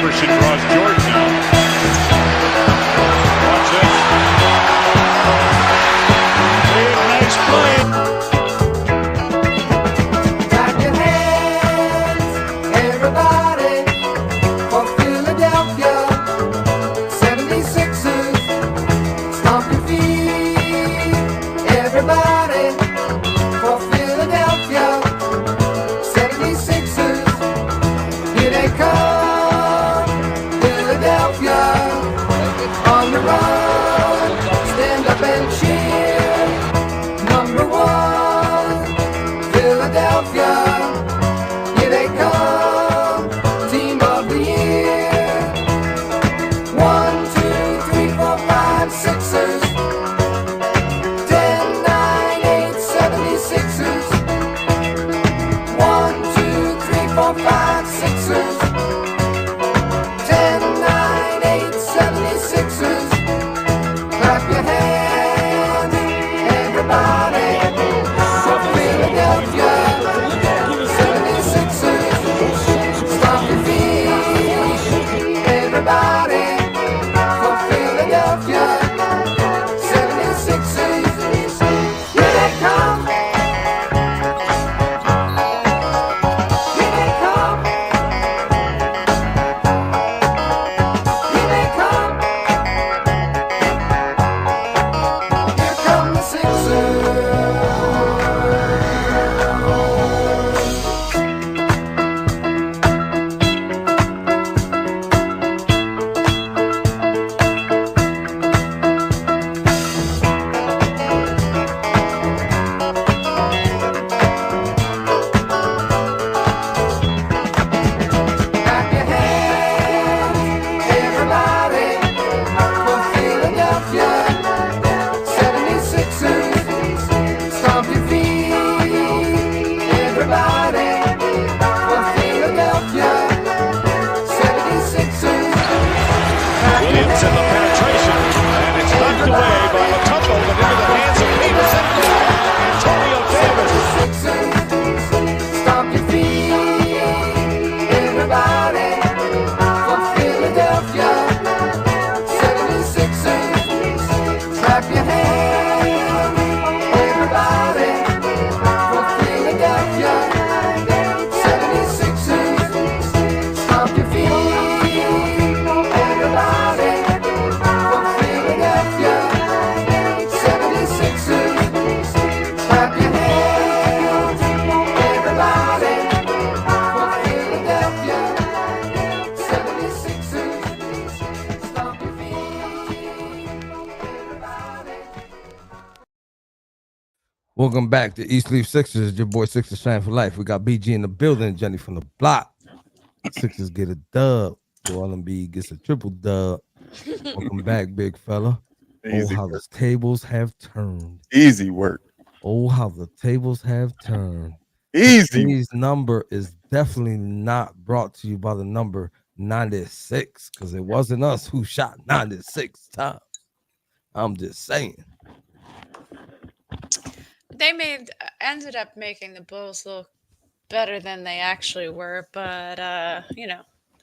Iverson draws Jordan out. Watch this. Big, nice play. Clap your hands, everybody, for Philadelphia 76ers. Stomp your feet, everybody, for Philadelphia 76ers. Here they come, Philadelphia, on the run. Stand up and cheer. Number one, Philadelphia, here they come, team of the year. 1, 2, 3, 4, 5, Sixers. 10, 9, 8, 76ers. 1, 2, 3, 4, 5, Sixers. 10, 9, 8, 76ers. Clap your hands, everybody, for Philadelphia 76ers. Stomp your feet, everybody, for Philadelphia 76ers. Here they come. Here they come. Here they come. Here come the Sixers. Clap your hands, everybody, for Philadelphia 76ers. Stomp your feet, everybody, for Philadelphia 76ers. Clap your Williams in the penetration, and it's knocked away by Matumbo, but into the hands of Peterson. Antonio Davis. Sixers. Stomp your feet, everybody, for Philadelphia 76ers. Clap your hands, everybody, for Philadelphia 76ers. Stomp your feet, everybody, for Philadelphia 76ers. Clap your hands, everybody, for Philadelphia 76ers. Stomp your feet, everybody. Welcome back to East Leaf Sixers. Your boy Sixers Shine for Life. We got BG in the building, Jenny from the block. Sixers get a dub. Joel Embiid gets a triple dub. Welcome back, big fella. Oh, Easy how work. the tables have turned. Easy work. Oh, how the tables have turned. Easy. Today's number is definitely not brought to you by the number 96 because it wasn't us who shot 96 times. I'm just saying. They ended up making the Bulls look better than they actually were, but it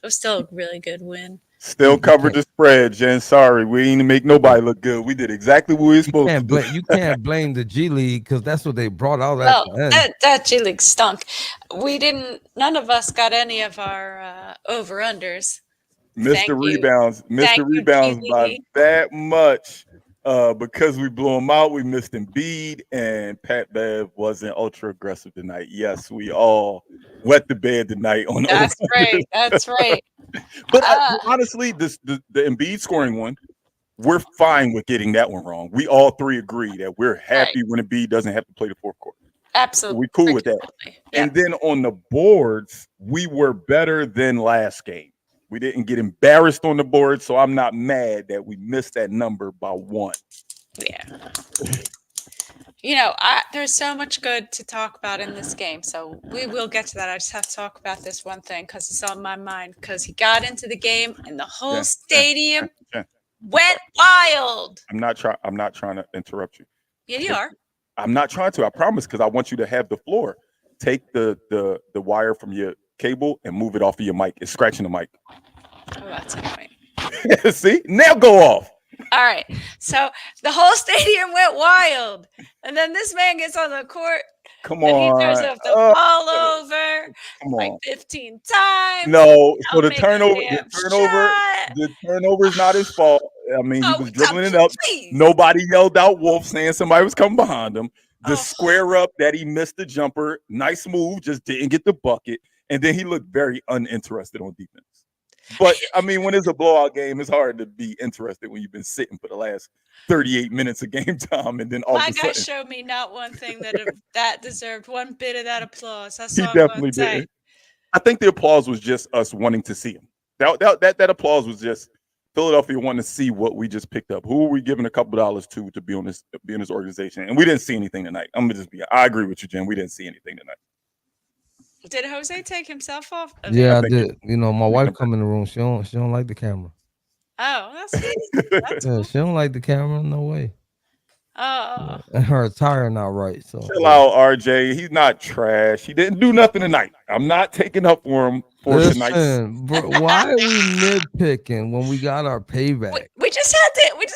was still a really good win. Still covered the spread, Jen. Sorry, we ain't make nobody look good. We did exactly what we were supposed to do. You can't blame the G League because that's what they brought out at Well, the end. that G League stunk. None of us got any of our over-unders. Thank Mr. you. Rebounds, Thank Mr. you, Rebounds G by League. that much. Because we blew him out, we missed Embiid, and Pat Bev wasn't ultra aggressive tonight. Yes, we all wet the bed tonight on That's right. That's right. But honestly, the Embiid scoring one, we're fine with getting that one wrong. We all three agree that we're happy when Embiid doesn't have to play the fourth quarter. Absolutely. We cool with that. Yep. And then on the boards, we were better than last game. We didn't get embarrassed on the board, so I'm not mad that we missed that number by one. Yeah. There's so much good to talk about in this game, so we will get to that. I just have to talk about this one thing because it's on my mind. Because he got into the game and the whole stadium went wild. I'm not trying to interrupt you. Yeah, you are. I'm not trying to. I promise, because I want you to have the floor. Take the wire from your cable and move it off of your mic. It's scratching the mic. Oh, that's annoying. See, now go off. All right. So the whole stadium went wild. And then this man gets on the court Come and he throws on. up the ball over Come like on. 15 times. No, so Don't the make a turnover, damn shot. the turnover is not his fault. I mean, he Oh, was dribbling it up. please. Nobody yelled out "Wolf," saying somebody was coming behind him. The Oh. square up that he missed the jumper, nice move, just didn't get the bucket, and then he looked very uninterested on defense. But I mean, when it's a blowout game, it's hard to be interested when you've been sitting for the last 38 minutes of game time, and then all My of a guy sudden showed me not one thing that deserved one bit of that applause. That's he all I'm gonna definitely say. did. I think the applause was just us wanting to see him. That applause was just Philadelphia wanting to see what we just picked up. Who are we giving a couple dollars to be in this organization? And we didn't see anything tonight. I'm gonna just be. I agree with you, Jen. We didn't see anything tonight. Did Jose take himself off? of Yeah, I it? did. You know, my wife come in the room. She don't like the camera. Oh, that's good. That's Yeah, cool. she don't like the camera. No way. Oh, And her attire not right. So Chill out, RJ. He's not trash. He didn't do nothing tonight. I'm not taking up for him for tonight. listen, bro, why are we nitpicking when we got our payback? we just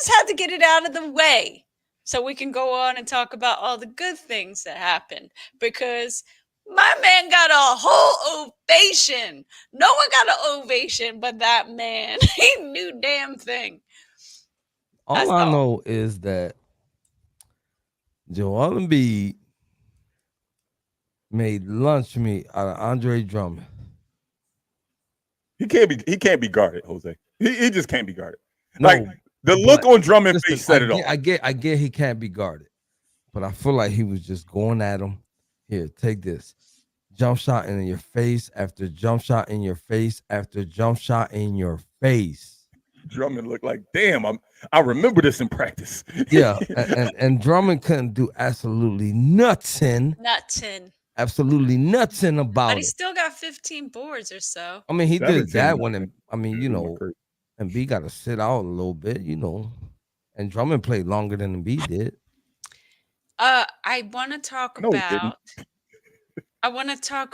had to get it out of the way so we can go on and talk about all the good things that happened because my man got a whole ovation. No one got an ovation but that man. He knew damn thing. That's All I all. know is that Joel Embiid made lunch meat out of Andre Drummond. He can't be guarded, Jose. He just can't be guarded. No, Like the look but on Drummond's listen, face said it all. I get he can't be guarded, but I feel like he was just going at him. Here, take this. Jump shot in your face after jump shot in your face after jump shot in your face. Drummond looked like, damn, I remember this in practice. Yeah, and Drummond couldn't do absolutely nothing. Absolutely nothing about But he it. still got 15 boards or so. I mean, he did 17, that one, and I mean, you Yeah, know, crazy. Embiid got to sit out a little bit, you know, and Drummond played longer than Embiid did. I want to talk No, he didn't.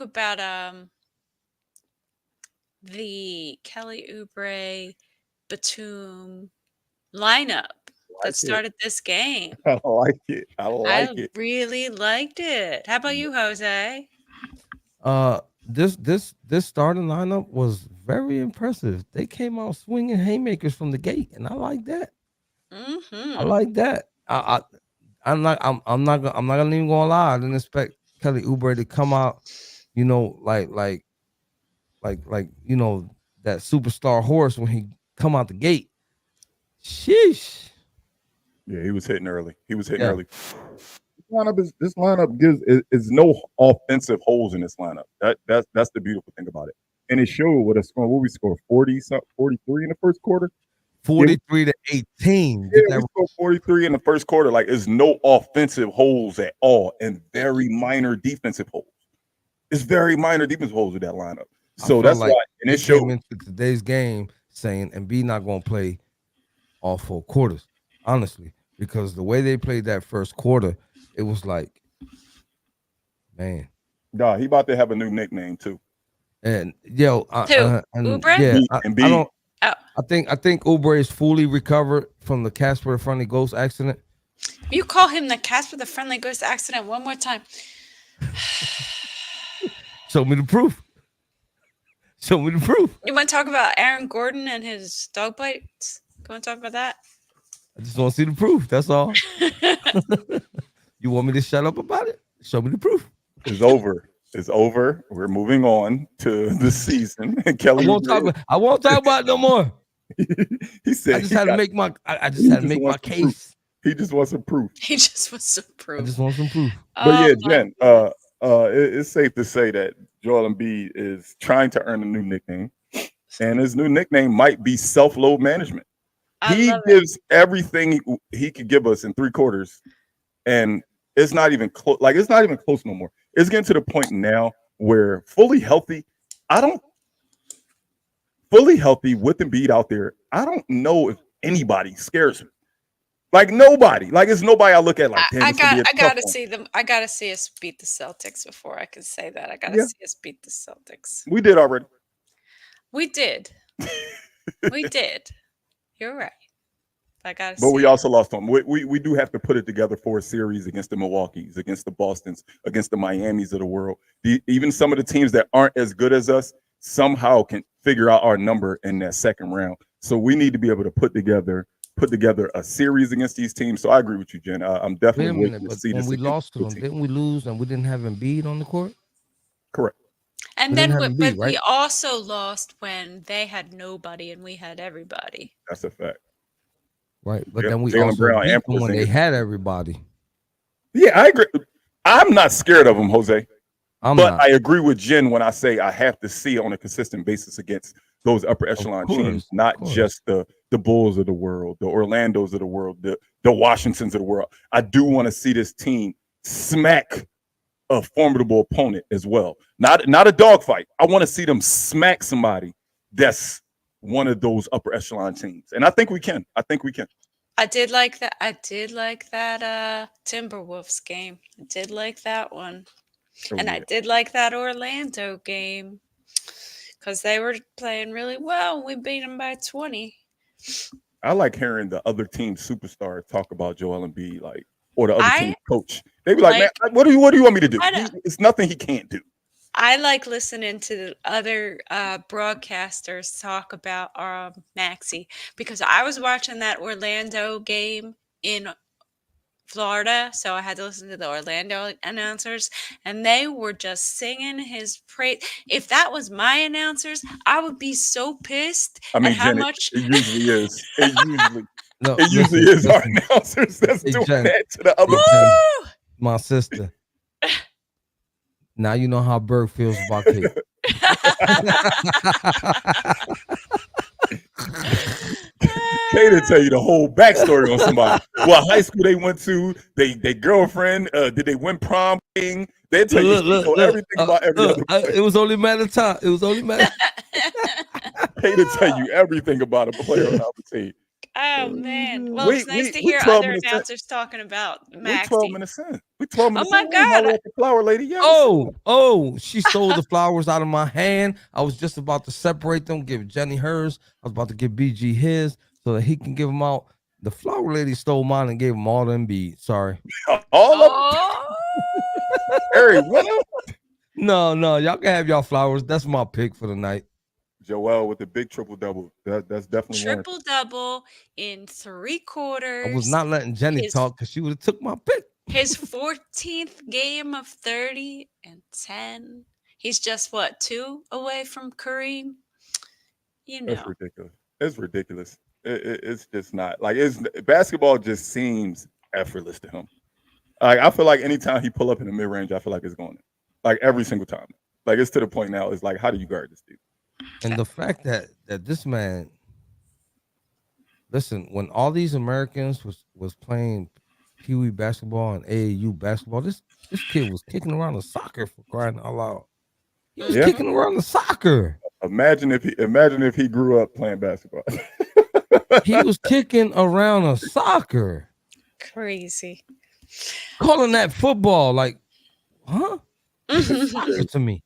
about the Kelly Oubre Batum lineup that it. started this game. I like it. I like I it. really liked it. How about you, Jose? This starting lineup was very impressive. They came out swinging haymakers from the gate, and I like that. Mm-hmm. I like that. I'm not even gonna lie. I didn't expect Kelly Oubre to come out, you know, like you know, that superstar horse when he come out the gate. Sheesh. Yeah, he was hitting early. Yeah. Early. This lineup is no offensive holes in this lineup. That's the beautiful thing about it. And it showed what we scored 43 in the first quarter. 43 to 18. Yeah, we scored 43 in the first quarter. Like, there's no offensive holes at all, and very minor defensive holes. It's very minor defensive holes with that lineup. So that's like why, and it came showed. into today's game saying Embiid not gonna play all 4 quarters, honestly, because the way they played that first quarter, it was like, man. God, he about to have a new nickname too. And yo, Oubre? yeah, I Embiid. don't. Oh. I think Oubre is fully recovered from the Casper the Friendly Ghost accident. You call him the Casper the Friendly Ghost accident one more time. Show me the proof. Show me the proof. You want to talk about Aaron Gordon and his dog bites? You want to talk about that? I just want to see the proof. That's all. You want me to shut up about it? Show me the proof. It's over. It's over. We're moving on to the season. And Kelly, I won't talk about it no more. He said I just had to make my case. He just wants some proof. He just wants some I proof. just want some proof. But yeah, my Jen, goodness. it's safe to say that Joel Embiid is trying to earn a new nickname, and his new nickname might be self-load management. He love it. gives everything he could give us in 3 quarters, and it's not even close. Like, it's not even close no more. It's getting to the point now where fully healthy with Embiid out there, I don't know if anybody scares him. Like, nobody. Like, it's nobody I look at like, damn, I it's gonna be a gotta tough see them. I gotta see us beat the Celtics before I can say that. I gotta Yeah. see us beat the Celtics. one. We did already. We did. We did. You're right. I gotta But see we it. also lost them. We do have to put it together for a series against the Milwaukees, against the Bostons, against the Miamis of the world. Even some of the teams that aren't as good as us somehow can figure out our number in that second round. So we need to be able to put together a series against these teams. So I agree with you, Jen. I'm Wait a definitely waiting minute, to but see when this we against lost to the them, team. didn't we lose and we didn't have Embiid on the court? Correct. And We didn't then, have but Embiid, we right? also lost when they had nobody and we had everybody. That's a fact. Right, but then we Jalen also Brown beat and them when they Porzingis. had everybody. Yeah, I agree. I'm not scared of them, Jose. I'm But not. I agree with Jen when I say I have to see it on a consistent basis against those upper echelon teams, not just the Bulls of the world, the Orlandos of the world, the Washingtons of the world. I do want to see this team smack a formidable opponent as well. Not a dogfight. I want to see them smack somebody that's one of those upper echelon teams. And I think we can. I think we can. I did like that. I did like that Timberwolves game. I did like that one. Oh, And yeah. I did like that Orlando game because they were playing really well. We beat them by 20. I like hearing the other team superstar talk about Joel Embiid, like, or the other I team coach. They be like, man, like what do you want me to do? I don't- It's nothing he can't do. I like listening to the other broadcasters talk about Maxi because I was watching that Orlando game in Florida, so I had to listen to the Orlando announcers, and they were just singing his praise. If that was my announcers, I would be so pissed I mean, at how Jen, much. it usually is. No, It usually listen, is our listen. announcers that's Hey, doing Jen. that to the other. Hey, Jen, Woo! my sister. Now you know how Berg feels about Kate. Kay to tell you the whole backstory on somebody. What high school they went to, they girlfriend, did they win prom thing? They tell you everything about every other player. It was only a matter of time. It was only a matter. Kay to tell you everything about a player on the other team. Oh man! Well, We it's nice to we hear 12 other minutes in. announcers talking about We 12 Maxi. minutes in. We 12 Oh minutes my in. We ain't holler God! at the flower lady yet. She stole the flowers out of my hand. I was just about to separate them, give Jenny hers. I was about to give BG his so that he can give them out. The flower lady stole mine and gave them all them beads. Sorry. All of them. Oh, Harry Winner. No, y'all can have y'all flowers. That's my pick for the night. Joel with the big triple double. That's definitely one. triple double in 3 quarters. I was not letting Jenny His- talk because she would have took my pick. His 14th game of 30 and 10. He's just what, 2 away from Kareem? You That's know. ridiculous. It's ridiculous. It's just not like basketball just seems effortless to him. Like I feel like anytime he pull up in the mid range, I feel like it's going in. Like every single time. Like it's to the point now. It's like, how do you guard this dude? And the fact that this man, listen, when all these Americans was playing Pee Wee basketball and AAU basketball, this kid was kicking around the soccer, for crying out loud. He was Yeah. kicking around the soccer. Imagine if he grew up playing basketball. He was kicking around a soccer, Crazy. calling that football. Like, huh? Soccer to me.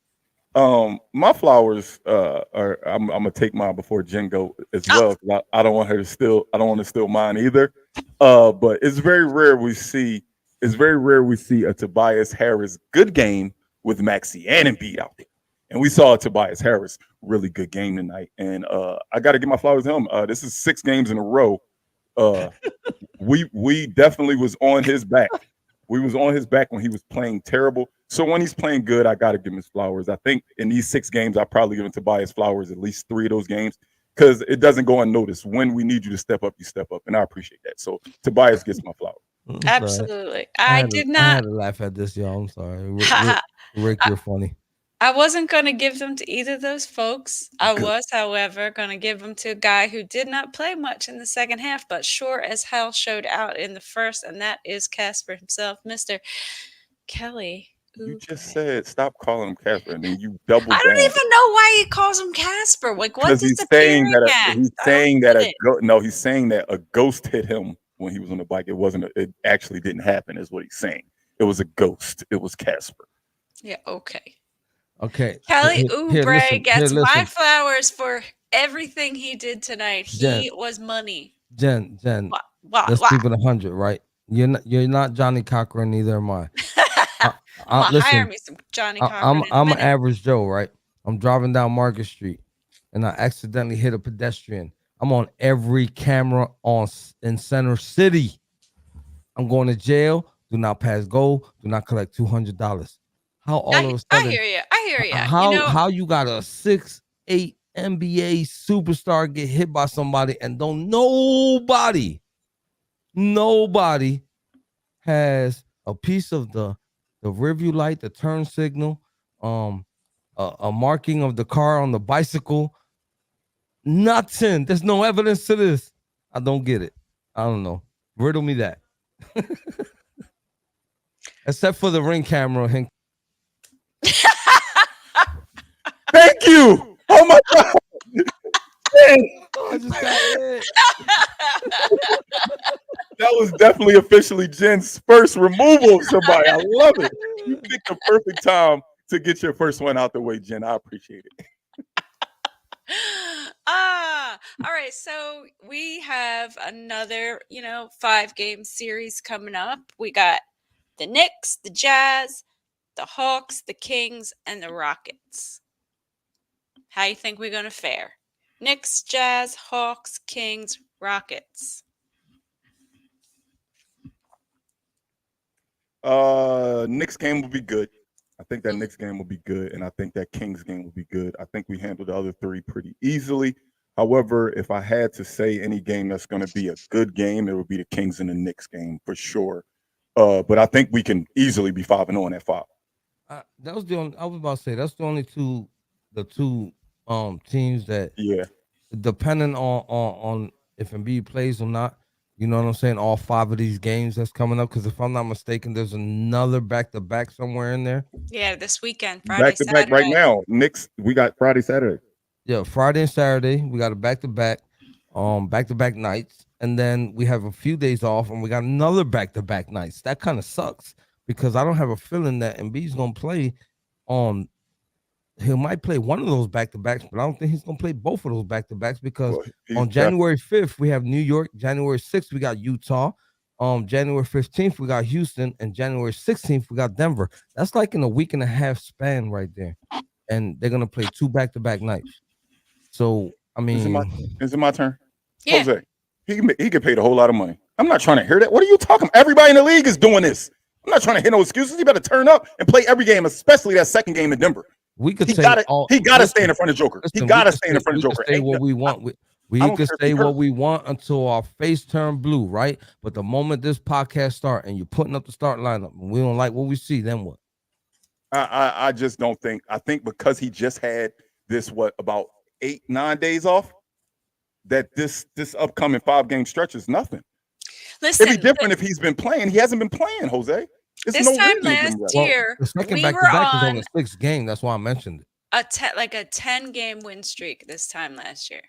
My flowers are I'm gonna take mine before Jen go as well. 'Cause I don't want her to steal. I don't want to steal mine either. But it's very rare we see a Tobias Harris good game with Maxi and Embiid out there. And we saw a Tobias Harris really good game tonight. And I got to give my flowers to him. This is 6 games in a row. We definitely was on his back. We was on his back when he was playing terrible. So when he's playing good, I got to give him his flowers. I think in these 6 games, I've probably given Tobias flowers at least 3 of those games because it doesn't go unnoticed. When we need you to step up, you step up. And I appreciate that. So Tobias gets my flowers. I'm sorry. Absolutely. I I did had not. to laugh at this, y'all. I'm sorry. Rick, you're funny. I wasn't going to give them to either of those folks. I Good. was, however, going to give them to a guy who did not play much in the second half, but sure as hell showed out in the first, and that is Casper himself, Mr. Kelly. You just Oubre. said stop calling him Casper, and then you doubled I don't down. even know why he calls him Casper. Like, what Because does he's the saying period that at? he's I saying don't that get it. he's saying that a ghost hit him when he was on the bike. It actually didn't happen, is what he's saying. It was a ghost. It was Casper. Yeah, okay. Okay. Kelly Here, Oubre listen, gets my listen. flowers for Everything he did tonight, Jen. he was money. Jen, let's What? keep it 100, right? You're not Johnny Cochran, neither am I. I'm gonna hire Listen, me some Johnny Cochran in a I'm an minute. average Joe, right? I'm driving down Market Street, and I accidentally hit a pedestrian. I'm on every camera in Center City. I'm going to jail. Do not pass go. Do not collect $200. How all of a I sudden? hear you. I hear you. How you got a 6'8" NBA superstar get hit by somebody and don't nobody has a piece of the rearview light, the turn signal, a marking of the car on the bicycle. Nothing. There's no evidence to this. I don't get it. I don't know. Riddle me that. Except for the ring camera. Thank you. Oh my God. I just got it. That was definitely officially Jen's first removal of somebody. I love it. You picked the perfect time to get your first one out the way, Jen. I appreciate it. All right. So we have another, 5-game series coming up. We got the Knicks, the Jazz, the Hawks, the Kings, and the Rockets. How you think we're gonna fare? Knicks, Jazz, Hawks, Kings, Rockets. Knicks game will be good. I think that Knicks game will be good, and I think that Kings game will be good. I think we handled the other three pretty easily. However, if I had to say any game that's going to be a good game, it would be the Kings and the Knicks game for sure. But I think we can easily be 5-0 in that 5. That was the only. I was about to say that's the only two teams that, Yeah, depending on if Embiid plays or not. You know what I'm saying? All 5 of these games that's coming up, because if I'm not mistaken, there's another back-to-back somewhere in there. Yeah, this weekend, Friday, back to back Saturday. right now. Knicks, we got Friday, Saturday. Yeah, Friday and Saturday we got a back-to-back nights, and then we have a few days off, and we got another back-to-back nights. That kind of sucks because I don't have a feeling that Embiid's gonna play on. He might play one of those back-to-backs, but I don't think he's gonna play both of those back-to-backs because on January 5th we have New York. January 6th we got Utah. January 15th we got Houston, and January 16th we got Denver. That's like in a week and a half span right there, and they're gonna play 2 back-to-back nights. So I mean, is it my turn? Yeah. Jose, he get paid a whole lot of money. I'm not trying to hear that. What are you talking? Everybody in the league is doing this. I'm not trying to hear no excuses. You better turn up and play every game, especially that second game in Denver. we could He say gotta stay in the front of Joker. He gotta stay in the front of Joker. We can say what we want. We don't can care if say he what hurt. we want until our face turn blue, right? But the moment this podcast start and you're putting up the start lineup and we don't like what we see, then what? I just don't think. I think because he just had this about 8-9 days off, that this upcoming 5-game stretch is nothing. Listen, It'd be different if he's been playing. He hasn't been playing, Jose. It's this no time reason to give him last rest. year, The second we back were to back is on on the 6th game. That's why I mentioned it. a 10-game win streak this time last year.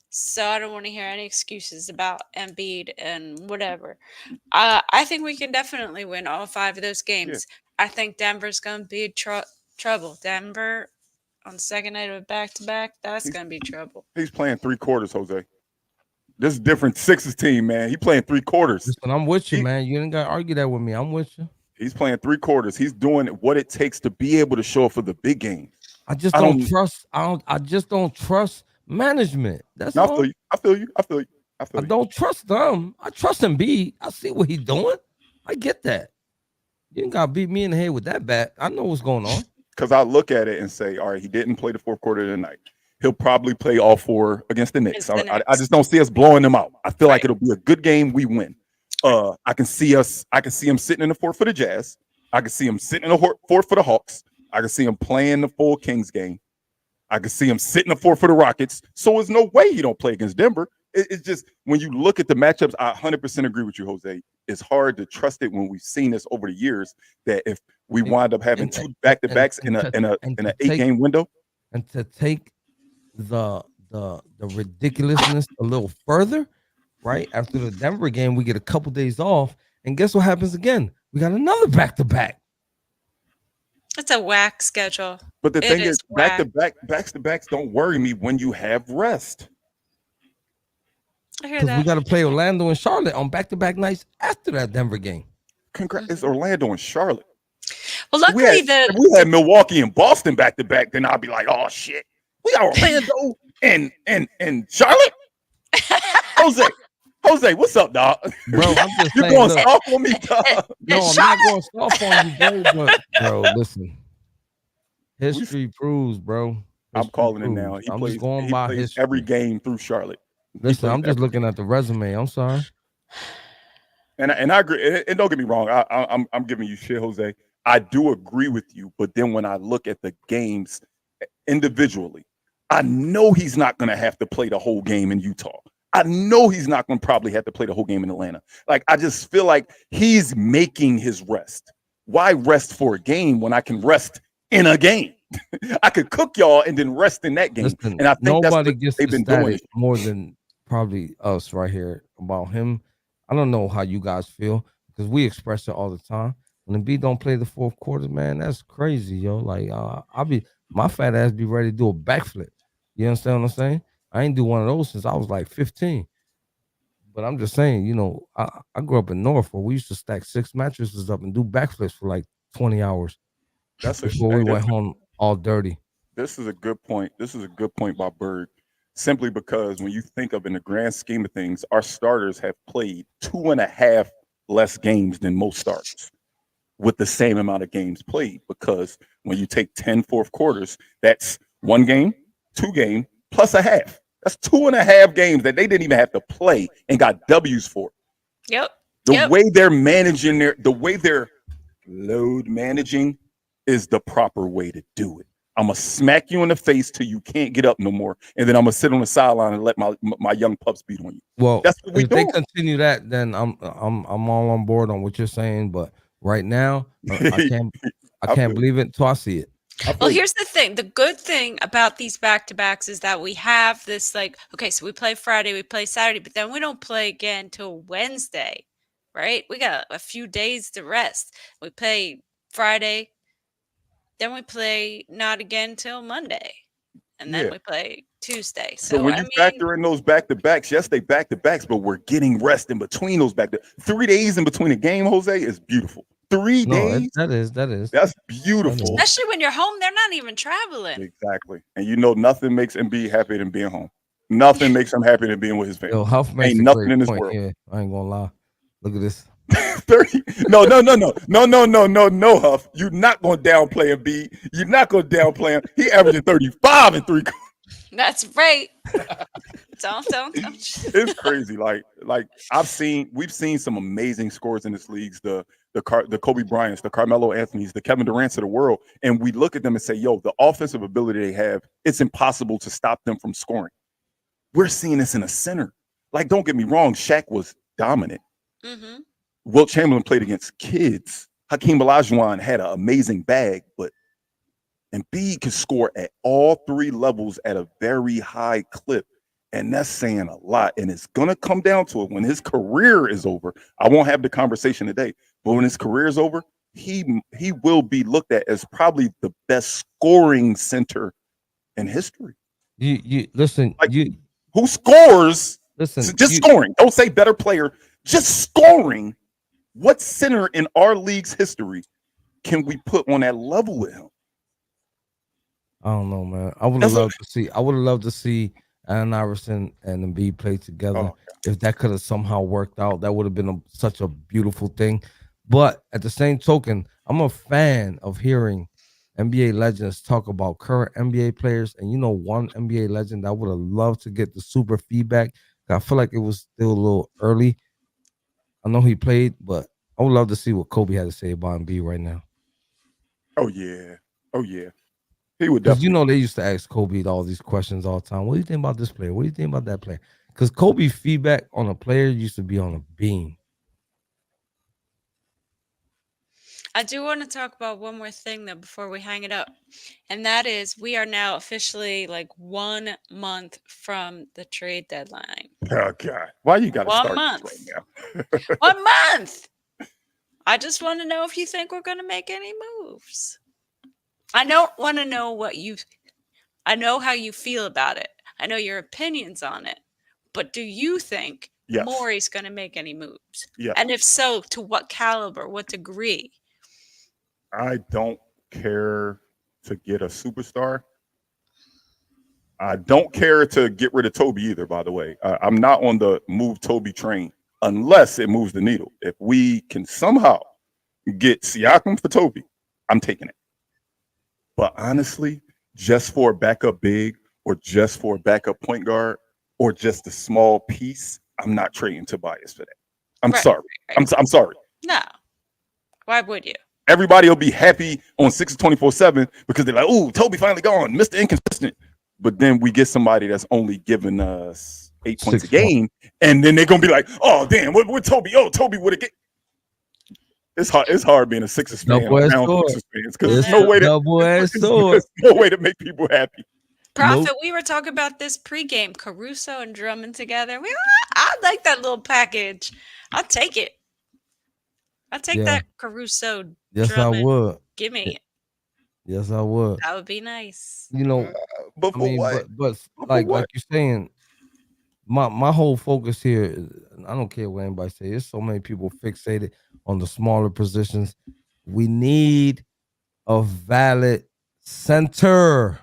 So I don't want to hear any excuses about Embiid and whatever. I think we can definitely win all 5 of those games. I think Denver's going to be trouble. Denver on the second night of a back-to-back, that's going to be trouble. He's playing 3 quarters, Jose. This is different. Sixers team, man. He playing 3 quarters. Listen, I'm with you, man. You ain't got to argue that with me. I'm with you. He's playing 3 quarters. He's doing what it takes to be able to show up for the big games. I just don't trust. I just don't trust management. That's all. I feel you. I don't trust them. I trust Embiid. I see what he's doing. I get that. You ain't got to beat me in the head with that bat. I know what's going on. Because I look at it and say, all right, he didn't play the 4th quarter tonight. He'll probably play all 4 against the Knicks. I just don't see us blowing them out. I feel like it'll be a good game. We win. I can see him sitting in the 4th for the Jazz. I can see him sitting in the 4th for the Hawks. I can see him playing the full Kings game. I can see him sitting in the 4th for the Rockets. So there's no way he don't play against Denver. It's just when you look at the matchups, I 100% agree with you, Jose. It's hard to trust it when we've seen this over the years that if we wind up having 2 back-to-backs in an 8-game window, and to take the ridiculousness a little further, right? After the Denver game, we get a couple days off, and guess what happens again? We got another back-to-back. It's a whack schedule. But the It thing is is, back to whack. backs don't worry me when you have rest. I hear Because we that. got to play Orlando and Charlotte on back-to-back nights after that Denver game. Congrats, it's Orlando and Charlotte. Well, If we had, luckily if we had Milwaukee and Boston back to back, then I'd be like, oh shit, we got Orlando and Charlotte. Jose, what's up, dog? Bro, I'm just You saying, going look, soft on me, dog? no, I'm not going soft on you, bro. But bro, listen, We- history proves, bro. I'm History calling it now. proves. He I'm plays. just going He by plays history. every game through Charlotte. He Listen, plays I'm just every looking game. at the resume. I'm sorry. And I agree. And don't get me wrong. I'm giving you shit, Jose. I do agree with you. But then when I look at the games individually, I know he's not going to have to play the whole game in Utah. I know he's not going to probably have to play the whole game in Atlanta. Like, I just feel like he's making his rest. Why rest for a game when I can rest in a game? I could cook y'all and then rest in that game. Listen, And I think that's nobody what gets they've the been doing. static more than probably us right here about him. I don't know how you guys feel because we express it all the time. When the Embiid don't play the fourth quarter, man, that's crazy, yo. Like, my fat ass be ready to do a backflip. You understand what I'm saying? I ain't do one of those since I was like 15. But I'm just saying, you know, I grew up in North where we used to stack 6 mattresses up and do backflips for like 20 hours That's before we went home all dirty. This is a good point. This is a good point by Berg, simply because when you think of in the grand scheme of things, our starters have played 2.5 less games than most starters with the same amount of games played. Because when you take 10 fourth quarters, that's 1 game, 2 game, plus a half. That's 2.5 games that they didn't even have to play and got W's for. Yep. The way they're managing the way they're load managing is the proper way to do it. I'm gonna smack you in the face till you can't get up no more, and then I'm gonna sit on the sideline and let my young pups beat on you. Well, That's what we if they do. continue that, then I'm all on board on what you're saying. But right now, I can't believe it until I see it. Well, here's the thing. The good thing about these back-to-backs is that we have this, like, okay, so we play Friday, we play Saturday, but then we don't play again till Wednesday, right? We got a few days to rest. We play Friday, then we play not again till Monday, and then we play Tuesday. So when you factor in those back-to-backs, yes, they back-to-backs, but we're getting rest in between those 3 days in between a game, Jose, is beautiful. 3 days? That is. That's beautiful. Especially when you're home, they're not even traveling. Exactly. And you know nothing makes Embiid happy than being home. Nothing makes him happy than being with his family. Yo, Huff makes Ain't a nothing great in this point world. here. I ain't gonna lie. Look at this. 30. No, Huff. You're not gonna downplay Embiid. You're not gonna downplay him. He averaging 35 and 3 quarters. That's right. don't. It's crazy. Like we've seen some amazing scores in this league. The Kobe Bryants, the Carmelo Anthony's, the Kevin Durant's of the world, and we look at them and say, "Yo, the offensive ability they have, it's impossible to stop them from scoring." We're seeing this in a center. Like, don't get me wrong, Shaq was dominant. Mm-hmm. Wilt Chamberlain played against kids. Hakeem Olajuwon had an amazing bag, but Embiid can score at all 3 levels at a very high clip. And that's saying a lot. And it's going to come down to it when his career is over. I won't have the conversation today, but when his career is over, he will be looked at as probably the best scoring center in history. You listen. Like, who scores? Listen, just scoring. Don't say better player. Just scoring. What center in our league's history can we put on that level with him? I don't know, man. I would have loved to see Allen Iverson and Embiid play together. If that could have somehow worked out, that would have been such a beautiful thing. But at the same token, I'm a fan of hearing NBA legends talk about current NBA players. And you know, one NBA legend I would have loved to get the super feedback. I feel like it was still a little early. I know he played, but I would love to see what Kobe had to say about Embiid right now. Oh yeah. He would definitely. Because you know they used to ask Kobe all these questions all the time. What do you think about this player? What do you think about that player? Because Kobe's feedback on a player used to be on a beam. I do want to talk about one more thing though before we hang it up, and that is we are now officially like 1 month from the trade deadline. Oh God, why you got to 1 start month this right now? 1 month. I just want to know if you think we're going to make any moves. I don't want to know what you. I know how you feel about it. I know your opinions on it. But do you think Yes. Maury's going to make any moves? Yes. And if so, to what caliber, what degree? I don't care to get a superstar. I don't care to get rid of Toby either, by the way. I'm not on the move Toby train unless it moves the needle. If we can somehow get Siakam for Toby, I'm taking it. But honestly, just for a backup big or just for a backup point guard or just a small piece, I'm not trading Tobias for that. I'm Right, sorry. right. I'm sorry. No. Why would you? Everybody will be happy on 6 24/7 because they're like, "Oh, Toby finally gone, Mr. Inconsistent." But then we get somebody that's only giving us 8 points 6 a game, and then they're gonna be like, "Oh, damn, what Toby? Oh, Toby would have get." It's hard being a Sixers fan Double-edged around sword. Sixers fans because It's there's no way to double-edged sword. there's no way to make people happy. Prophet, we were talking about this pregame, Caruso and Drummond together. I like that little package. I'll take it. I'll take Yeah. that Caruso Yes, Drummond. I would. Give me it. Yes, I would. That would be nice. You know, But I for mean, what? but For like what? you're saying, my whole focus here is, I don't care what anybody say. There's so many people fixated on the smaller positions. We need a valid center.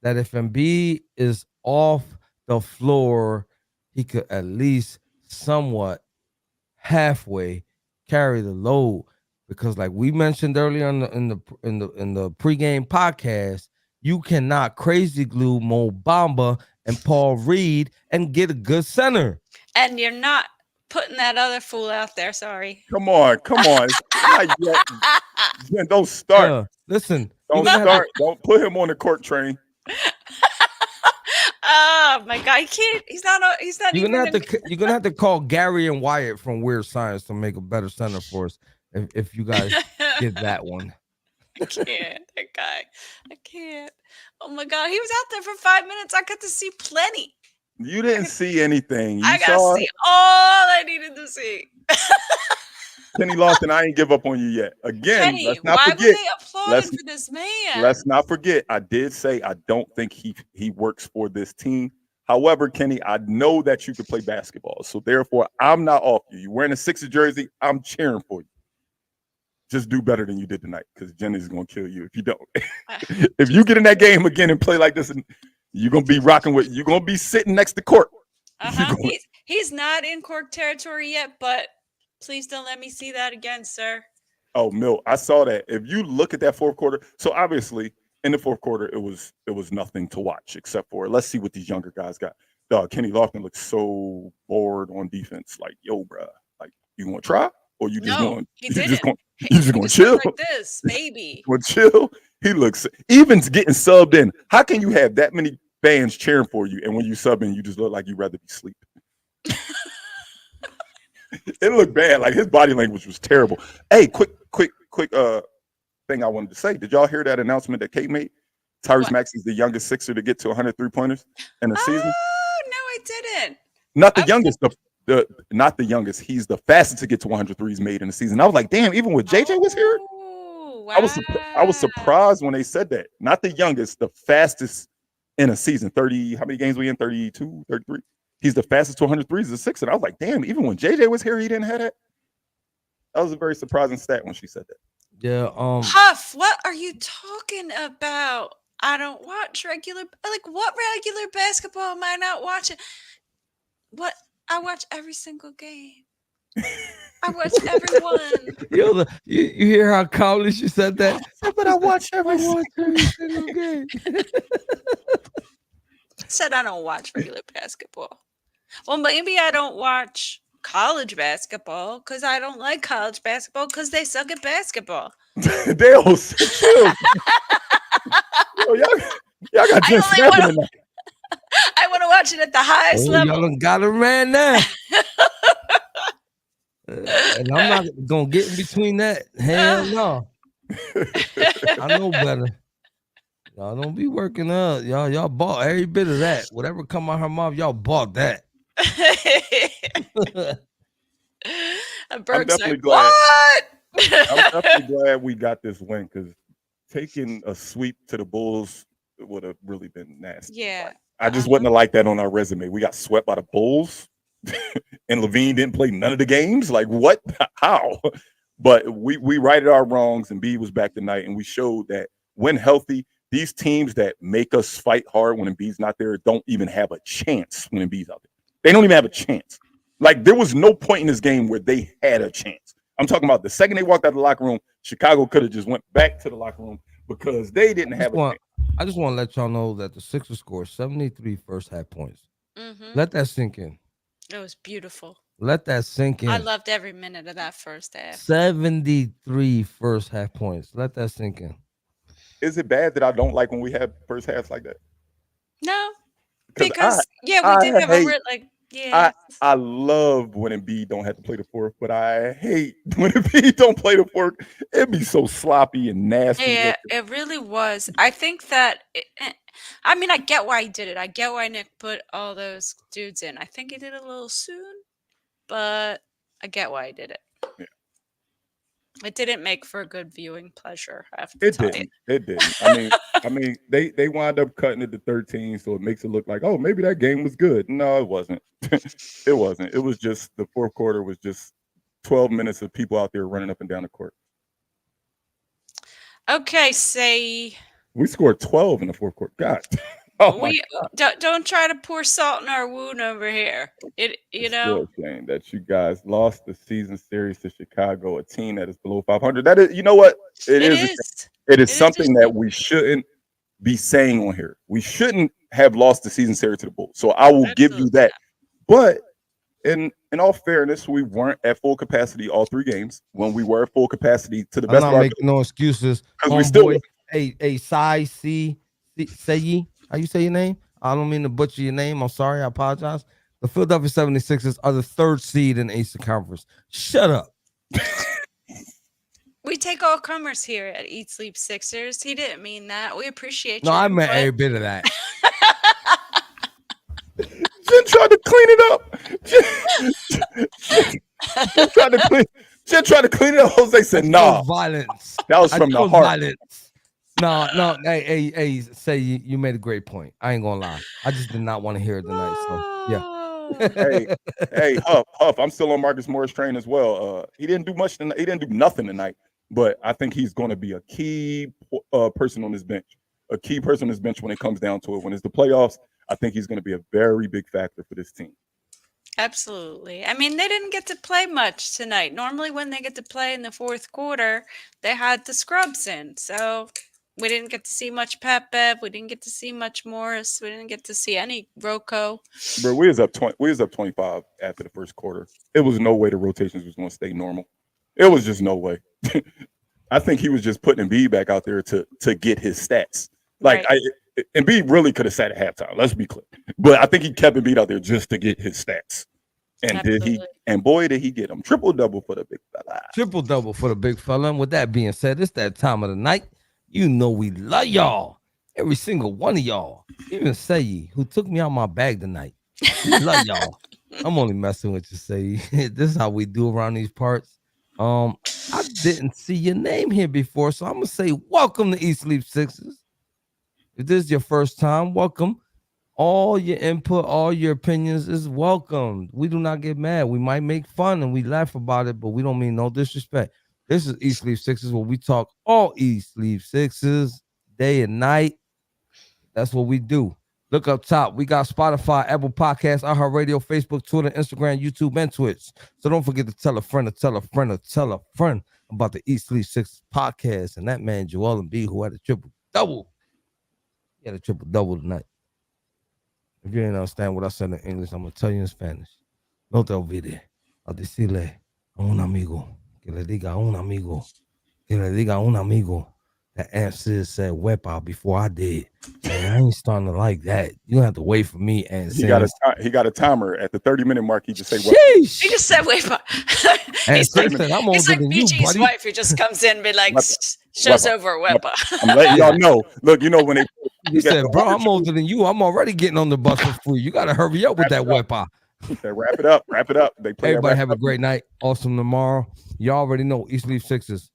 That if Embiid is off the floor, he could at least somewhat halfway carry the load. Because, like we mentioned earlier in the pregame podcast, you cannot crazy glue Mo Bamba and Paul Reed and get a good center. And you're not putting that other fool out there. Sorry. Come on. Not yet. Yeah, don't start. Listen, Don't start. Don't put him on the court train. Oh my God, he can't. He's not. He's not You're even. gonna have to call Gary and Wyatt from Weird Science to make a better center for us. If you guys get that one. I can't. That guy. I can't. Oh my God, he was out there for 5 minutes. I got to see plenty. You didn't see anything. You I got saw to see all I needed to see. Kenny Lofton. I ain't give up on you yet. Again, Kenny, let's not why forget. were they applauding for this man? Let's not forget. I did say I don't think he works for this team. However, Kenny, I know that you can play basketball, so therefore I'm not off you. You're wearing a Sixers jersey. I'm cheering for you. Just do better than you did tonight, because Jenny's gonna kill you if you don't. If you get in that game again and play like this, and you're gonna be rocking with. You're gonna be sitting next to court. He's not in court territory yet, but please don't let me see that again, sir. Oh, Milt, I saw that. If you look at that fourth quarter, so obviously in the fourth quarter it was nothing to watch except for let's see what these younger guys got. Kenny Lofton looked so bored on defense. Like, yo, bruh, like you gonna try or you just going? He You didn't. just gonna chill? Like this, maybe. Gonna chill? He looks even getting subbed in. How can you have that many fans cheering for you and when you sub in, you just look like you'd rather be sleeping? It looked bad. Like his body language was terrible. Hey, quick thing I wanted to say. Did y'all hear that announcement that Kate made? Tyrese Maxey's the youngest Sixer to get to 100 3-pointers in a season. Oh no, I didn't. Not the youngest. Not the youngest. He's the fastest to get to 100 threes made in a season. I was like, damn. Even when JJ was here, Wow. I was surprised when they said that. Not the youngest, the fastest in a season. 30. How many games we in? 32, 33. He's the fastest to 100 threes as a Sixer. And I was like, damn. Even when JJ was here, he didn't have that. That was a very surprising stat when she said that. Yeah. Huff, what are you talking about? I don't watch regular. Like, what regular basketball am I not watching? What? I watch every single game. I watch every one. You hear how calmly she said that? But I watch every single game. Said I don't watch regular basketball. Well, maybe I don't watch college basketball because I don't like college basketball because they suck at basketball. They all chill. Yo, y'all got just happening. I want to watch it at the highest level. Y'all got it ran now. And I'm not gonna get in between that. Hell no. I know better. Y'all don't be working up. Y'all bought every bit of that. Whatever come out her mouth, y'all bought that. I'm definitely glad. what? I'm definitely glad we got this win because taking a sweep to the Bulls would have really been nasty. Yeah. I just wouldn't have liked that on our resume. We got swept by the Bulls, and Levine didn't play none of the games. Like what? How? But we righted our wrongs, and B was back tonight, and we showed that when healthy, these teams that make us fight hard when Embiid's not there don't even have a chance when Embiid's out there. They don't even have a chance. Like there was no point in this game where they had a chance. I'm talking about the second they walked out of the locker room, Chicago could have just went back to the locker room because they didn't have a chance. I just want to let y'all know that the Sixers scored 73 first half points. Mm-hmm. Let that sink in. It was beautiful. Let that sink in. I loved every minute of that first half. 73 first half points. Let that sink in. Is it bad that I don't like when we have first halves like that? No, because we did have I love when Embiid don't have to play the fourth, but I hate when Embiid don't play the fourth. It'd be so sloppy and nasty. Yeah, it really was. I think that. I mean, I get why he did it. I get why Nick put all those dudes in. I think he did it a little soon, but I get why he did it. Yeah. It didn't make for a good viewing pleasure. I have to tell you. It didn't. I mean, they wound up cutting it to 13, so it makes it look like, oh, maybe that game was good. No, it wasn't. It wasn't. It was just the fourth quarter was just 12 minutes of people out there running up and down the court. Okay, say we scored 12 in the fourth quarter. God. Don't try to pour salt in our wound over here. Still saying that you guys lost the season series to Chicago, a team that is below 500. That is, you know what? It is something that we shouldn't be saying on here. We shouldn't have lost the season series to the Bulls. So I will give you that. But in all fairness, we weren't at full capacity all three games. When we were at full capacity to the best of our making no excuses. Because we still Sayi. How you say your name? I don't mean to butcher your name. I'm sorry. I apologize. The Philadelphia 76ers are the third seed in the Eastern Conference. Shut up. We take all comers here at Eat Sleep Sixers. He didn't mean that. We appreciate you. No, I meant every bit of that. Jen tried to clean it up. Jen tried to clean it up. Jose said, "No, violence. That was from the heart." Violence. No. Hey, say you made a great point. I ain't gonna lie. I just did not want to hear it tonight. So yeah. hey, Huff. I'm still on Marcus Morris train as well. He didn't do much tonight. He didn't do nothing tonight. But I think he's going to be a key person on this bench. A key person on this bench when it comes down to it. When it's the playoffs, I think he's going to be a very big factor for this team. Absolutely. I mean, they didn't get to play much tonight. Normally, when they get to play in the fourth quarter, they had the scrubs in. So we didn't get to see much Pat Bev. We didn't get to see much Morris. We didn't get to see any Rocco. Bro, we was up 25 after the first quarter. It was no way the rotations was going to stay normal. It was just no way. I think he was just putting Embiid back out there to get his stats. Like right. Embiid really could have sat at halftime. Let's be clear. But I think he kept Embiid out there just to get his stats. And did he get him? Triple-double for the big fella. Triple-double for the big fella. And with that being said, it's that time of the night. You know we love y'all. Every single one of y'all. Even Sayi, who took me out my bag tonight. We love y'all. I'm only messing with you, Sayi. This is how we do around these parts. I didn't see your name here before, so I'm gonna say welcome to Eat Sleep Sixers. If this is your first time, welcome. All your input, all your opinions is welcome. We do not get mad. We might make fun and we laugh about it, but we don't mean no disrespect. This is Eat Sleep Sixers, where we talk all Eat Sleep Sixers, day and night. That's what we do. Look up top. We got Spotify, Apple Podcasts, iHeartRadio, Facebook, Twitter, Instagram, YouTube, and Twitch. So don't forget to tell a friend, or tell a friend, or tell a friend about the Eat Sleep Sixers podcast and that man Joel Embiid, who had a triple-double. He had a triple-double tonight. If you didn't understand what I said in English, I'm going to tell you in Spanish. No te olvides a decirle a un amigo que le diga a un amigo que le diga a un amigo that Aunt Sis said wepa before I did. Man, I ain't starting to like that. You don't have to wait for me. And he got a timer at the 30-minute mark. He just said wepa. He just said wepa. He's like BG's wife who just comes in and be like, show's over wepa. I'm letting y'all know. Look, you know when they he said, bro, I'm older than you. I'm already getting on the bus for free. You got to hurry up with that wepa. Wrap it up. They play. Everybody have a great night. Awesome tomorrow. You already know East Sleep Sixers.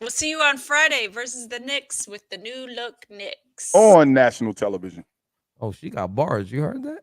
We'll see you on Friday versus the Knicks with the new look Knicks. On national television. Oh, she got bars. You heard that?